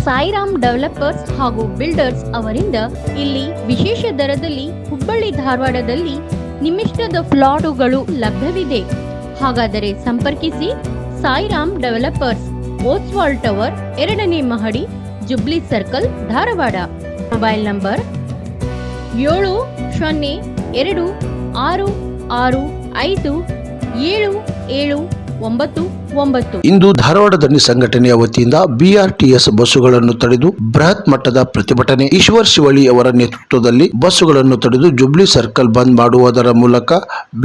Sairam developers ಹಾಗೂ builders ಅವರಿಂದ ಇಲ್ಲಿ ವಿಶೇಷ ದರದಲ್ಲಿ ಹುಬ್ಬಳ್ಳಿ ಧಾರವಾಡದಲ್ಲಿ ನಿಮ್ಮಿಷ್ಟದ ಫ್ಲಾಟುಗಳು ಲಭ್ಯವಿದೆ. ಹಾಗಾದರೆ ಸಂಪರ್ಕಿಸಿ ಸಾಯಿರಾಮ್ ಡೆವಲಪರ್ಸ್, ಓಸ್ವಾಲ್ ಟವರ್, 2ನೇ ಮಹಡಿ, jubilee circle, Dharwad. Mobile number 7026657799. ಇಂದು ಧಾರವಾಡ ದನಿ ಸಂಘಟನೆಯ ವತಿಯಿಂದ ಬಿಆರ್ಟಿಎಸ್ ಬಸ್ಸುಗಳನ್ನು ತಡೆದು ಬೃಹತ್ ಮಟ್ಟದ ಪ್ರತಿಭಟನೆ. ಈಶ್ವರ್ ಶಿವಳ್ಳಿ ಅವರ ನೇತೃತ್ವದಲ್ಲಿ ಬಸ್ಸುಗಳನ್ನು ತಡೆದು ಜುಬ್ಲಿ ಸರ್ಕಲ್ ಬಂದ್ ಮಾಡುವುದರ ಮೂಲಕ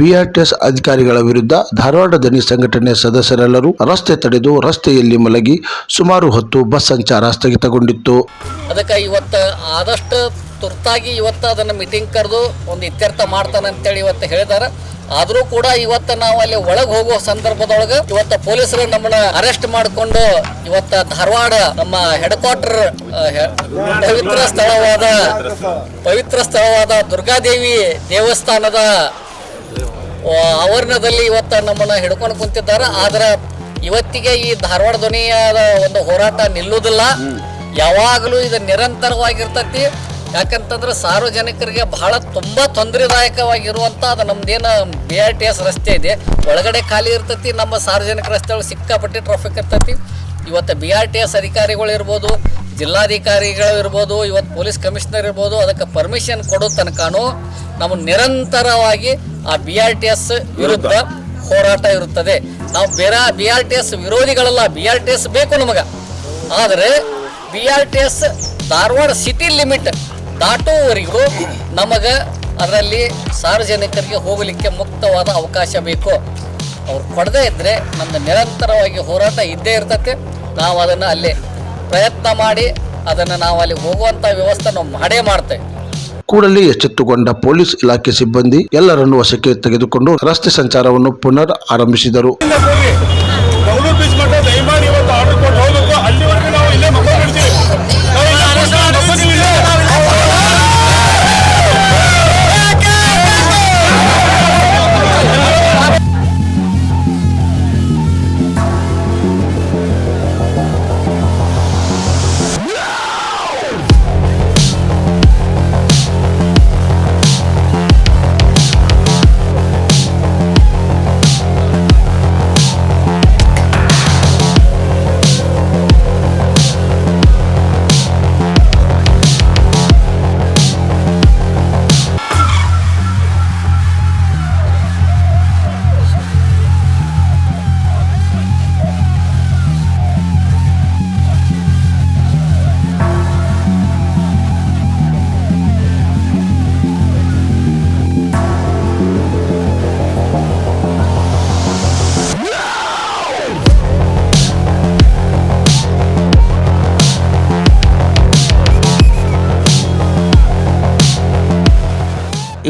ಬಿಆರ್ಟಿಎಸ್ ಅಧಿಕಾರಿಗಳ ವಿರುದ್ಧ ಧಾರವಾಡ ದನಿ ಸಂಘಟನೆಯ ಸದಸ್ಯರೆಲ್ಲರೂ ರಸ್ತೆ ತಡೆದು ರಸ್ತೆಯಲ್ಲಿ ಮಲಗಿ ಸುಮಾರು ಹೊತ್ತು ಬಸ್ ಸಂಚಾರ ಸ್ಥಗಿತಗೊಂಡಿತ್ತು. ಅದಕ್ಕೆ ಇವತ್ತು ಆದಷ್ಟು ತುರ್ತಾಗಿ ಇವತ್ತು ಅದನ್ನು ಮೀಟಿಂಗ್ ಕರೆದು ಒಂದು ಇತ್ಯರ್ಥ ಮಾಡ್ತಾನೆ ಅಂತೇಳಿ ಇವತ್ತು ಹೇಳಿದ್ದಾರೆ. ಆದರೂ ಕೂಡ ಇವತ್ತು ನಾವು ಅಲ್ಲಿ ಒಳಗೆ ಹೋಗುವ ಸಂದರ್ಭದೊಳಗೆ ಇವತ್ತು ಪೊಲೀಸರು ನಮ್ಮನ್ನ ಅರೆಸ್ಟ್ ಮಾಡಿಕೊಂಡು ಇವತ್ತು ಧಾರವಾಡ ನಮ್ಮ ಹೆಡ್ ಕ್ವಾರ್ಟರ್ ಪವಿತ್ರ ಸ್ಥಳವಾದ ದುರ್ಗಾದೇವಿ ದೇವಸ್ಥಾನದ ಆವರಣದಲ್ಲಿ ಇವತ್ತು ನಮ್ಮನ್ನ ಹಿಡ್ಕೊಂಡು ಕುಂತಿದ್ದಾರೆ. ಆದ್ರೆ ಇವತ್ತಿಗೆ ಈ ಧಾರವಾಡ ಧ್ವನಿಯ ಒಂದು ಹೋರಾಟ ನಿಲ್ಲುವುದಿಲ್ಲ, ಯಾವಾಗಲೂ ಇದು ನಿರಂತರವಾಗಿರ್ತೈತಿ. ಯಾಕಂತಂದ್ರೆ ಸಾರ್ವಜನಿಕರಿಗೆ ಬಹಳ ತುಂಬಾ ತೊಂದರೆದಾಯಕವಾಗಿರುವಂತ ಅದು ನಮ್ದೇನು BRTS ರಸ್ತೆ ಇದೆ, ಒಳಗಡೆ ಖಾಲಿ ಇರ್ತೈತಿ. ನಮ್ಮ ಸಾರ್ವಜನಿಕ ರಸ್ತೆಗಳು ಸಿಕ್ಕಾಪಟ್ಟೆ ಟ್ರಾಫಿಕ್ ಇರ್ತೈತಿ. ಇವತ್ತು BRTS ಅಧಿಕಾರಿಗಳು ಇರ್ಬೋದು, ಜಿಲ್ಲಾಧಿಕಾರಿಗಳು ಇರ್ಬೋದು, ಇವತ್ತು ಪೊಲೀಸ್ ಕಮಿಷನರ್ ಇರ್ಬೋದು, ಅದಕ್ಕೆ ಪರ್ಮಿಷನ್ ಕೊಡೋ ತನಕನೂ ನಮ್ಮ ನಿರಂತರವಾಗಿ ಆ BRTS ವಿರುದ್ಧ ಹೋರಾಟ ಇರುತ್ತದೆ. ನಾವು ಬೇರೆ BRTS ವಿರೋಧಿಗಳಲ್ಲ, BRTS ಬೇಕು ನಮಗೆ. ಆದರೆ BRTS ಧಾರವಾಡ ಸಿಟಿ ಲಿಮಿಟ್ ದಾಟುವವರೆಗೂ ನಮಗೆ ಅದರಲ್ಲಿ ಸಾರ್ವಜನಿಕರಿಗೆ ಹೋಗಲಿಕ್ಕೆ ಮುಕ್ತವಾದ ಅವಕಾಶ ಬೇಕು. ಅವ್ರು ಕೊಡದೇ ಇದ್ದರೆ ನಮ್ಮದು ನಿರಂತರವಾಗಿ ಹೋರಾಟ ಇದ್ದೇ ಇರ್ತೈತೆ. ನಾವು ಅದನ್ನು ಅಲ್ಲಿ ಪ್ರಯತ್ನ ಮಾಡಿ ಅದನ್ನು ನಾವು ಅಲ್ಲಿ ಹೋಗುವಂಥ ವ್ಯವಸ್ಥೆ ನಾವು ಮಾಡೇ ಮಾಡ್ತೇವೆ. ಕೂಡಲೇ ಎಚ್ಚೆತ್ತುಕೊಂಡ ಪೊಲೀಸ್ ಇಲಾಖೆ ಸಿಬ್ಬಂದಿ ಎಲ್ಲರನ್ನು ವಶಕ್ಕೆ ತೆಗೆದುಕೊಂಡು ರಸ್ತೆ ಸಂಚಾರವನ್ನು ಪುನರ್ ಆರಂಭಿಸಿದರು.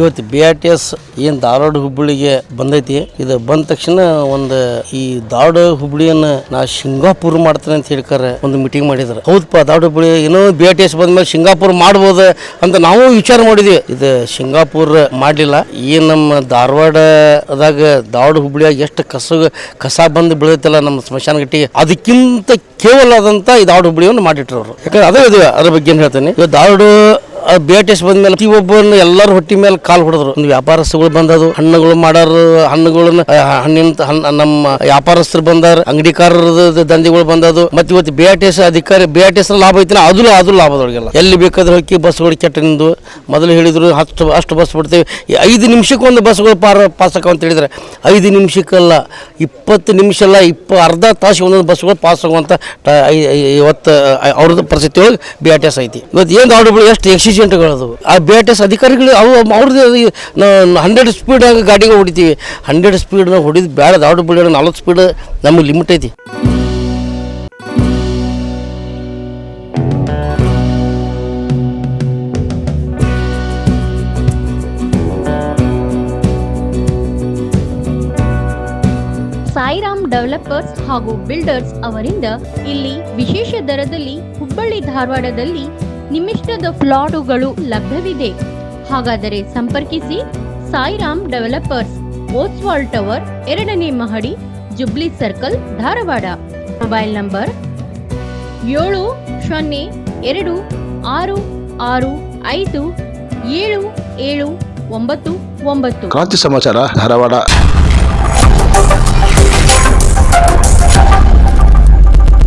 ಇವತ್ತು BRTS ಏನು ಧಾರವಾಡ ಹುಬ್ಬಳ್ಳಿಗೆ ಬಂದೈತಿ, ಇದು ಬಂದ ತಕ್ಷಣ ಒಂದು ಈ ಧಾರವಾಡ ಹುಬ್ಬಳ್ಳಿಯನ್ನು ನಾ ಸಿಂಗಾಪುರ್ ಮಾಡ್ತೇನೆ ಅಂತ ಹೇಳ್ತಾರೆ. ಒಂದು ಮೀಟಿಂಗ್ ಮಾಡಿದ್ರು. ಹೌದಪ್ಪ, ಧಾರವಾಡ ಹುಬ್ಬಳ್ಳಿ ಏನೋ BRTS ಬಂದ್ಮೇಲೆ ಸಿಂಗಾಪುರ್ ಮಾಡ್ಬೋದು ಅಂತ ನಾವು ವಿಚಾರ ಮಾಡಿದ್ವಿ. ಇದು ಸಿಂಗಾಪುರ್ ಮಾಡಲಿಲ್ಲ. ಈ ನಮ್ಮ ಧಾರವಾಡದಾಗ ಧಾರವಾಡ ಹುಬ್ಬಳ್ಳಿಯಾಗ ಎಷ್ಟು ಕಸ ಬಂದು ಬೀಳೈತಲ್ಲ ನಮ್ಮ ಸ್ಮಶಾನ ಗಟ್ಟಿಗೆ, ಅದಕ್ಕಿಂತ ಕೇವಲ ಆದಂಥ ಈ ಧಾರವಾಡ ಹುಬ್ಬಳ್ಳಿಯನ್ನು ಮಾಡಿಟ್ರು ಅವರು. ಯಾಕಂದ್ರೆ ಅದೇ ಇದು ಅದ್ರ ಬಗ್ಗೆ ಏನು ಹೇಳ್ತೇನೆ. ಇವಾಗ ಧಾರವಾಡ BRTS ಬಂದ್ಮೇಲೆ ಪ್ರತಿಯೊಬ್ಬರನ್ನು ಎಲ್ಲರೂ ಹೊಟ್ಟಿ ಮೇಲೆ ಕಾಲು ಹೊಡೆದ್ರು. ಒಂದು ವ್ಯಾಪಾರಸ್ಥಗಳು ಬಂದದು, ಹಣ್ಣುಗಳು ಮಾಡೋರು ಹಣ್ಣುಗಳನ್ನ ನಮ್ಮ ವ್ಯಾಪಾರಸ್ಥರು ಬಂದಾರ, ಅಂಗಡಿಕಾರರ ದಂಧೆಗಳು ಬಂದದು. ಮತ್ತೆ ಇವತ್ತು BRTS ಅಧಿಕಾರಿ BRTS ಲಾಭ ಐತಿನ ಅದು ಲಾಭದೊಳಗೆಲ್ಲ ಎಲ್ಲಿ ಬೇಕಾದ್ರೆ ಹೋಗಿ ಬಸ್ಗಳು ಕೆಟ್ಟ ನಿಂದು. ಮೊದಲು ಹೇಳಿದ್ರು ಅಷ್ಟು ಬಸ್ ಬಿಡ್ತೇವೆ, 5 ನಿಮಿಷಕ್ಕೆ ಒಂದು ಬಸ್ಗಳು ಪಾಸಕ ಅಂತ ಹೇಳಿದ್ರೆ 5 ನಿಮಿಷಕ್ಕಲ್ಲ, 20 ನಿಮಿಷ ಅಲ್ಲ, ಅರ್ಧ ತಾಸು ಒಂದೊಂದು ಬಸ್ಗಳು ಪಾಸ್ ಆಗುವಂಥ ಇವತ್ತು ಅವ್ರದ್ದು ಪರಿಸ್ಥಿತಿ ಒಳಗೆ BRTS ಐತಿ. ಇವತ್ತು ಏನು ದಾವಣಗೆರೆ ಎಷ್ಟು ಎಕ್ಸಿಡೆಂಟ್ಗಳದು. ಆ BRTS ಅಧಿಕಾರಿಗಳು ಅವ್ರದ್ದು 100 ಸ್ಪೀಡ್ ಗಾಡಿಗೆ ಹೊಡಿತೀವಿ. 100 ಸ್ಪೀಡ್ನ ಹೊಡಿದು ಬೇಡ, ದಾವಣಗೆರೆ 40 ಸ್ಪೀಡ್ ನಮಗೆ ಲಿಮಿಟ್ ಐತಿ. ಸಾಯಿರಾಮ್ ಡೆವಲಪರ್ಸ್ ಹಾಗೂ ಬಿಲ್ಡರ್ಸ್ ಅವರಿಂದ ಇಲ್ಲಿ ವಿಶೇಷ ದರದಲ್ಲಿ ಹುಬ್ಬಳ್ಳಿ ಧಾರವಾಡದಲ್ಲಿ ನಿಮ್ಮಿಷ್ಟದ ಫ್ಲಾಟುಗಳು ಲಭ್ಯವಿದೆ. ಹಾಗಾದರೆ ಸಂಪರ್ಕಿಸಿ ಸಾಯಿರಾಮ್ ಡೆವಲಪರ್ಸ್, ಓಸ್ವಾಲ್ ಟವರ್, 2ನೇ ಮಹಡಿ, jubilee circle, Dharwad. Mobile number 7026657799. ಕ್ರಾಂತಿ ಸಮಾಚಾರ ಧಾರವಾಡ.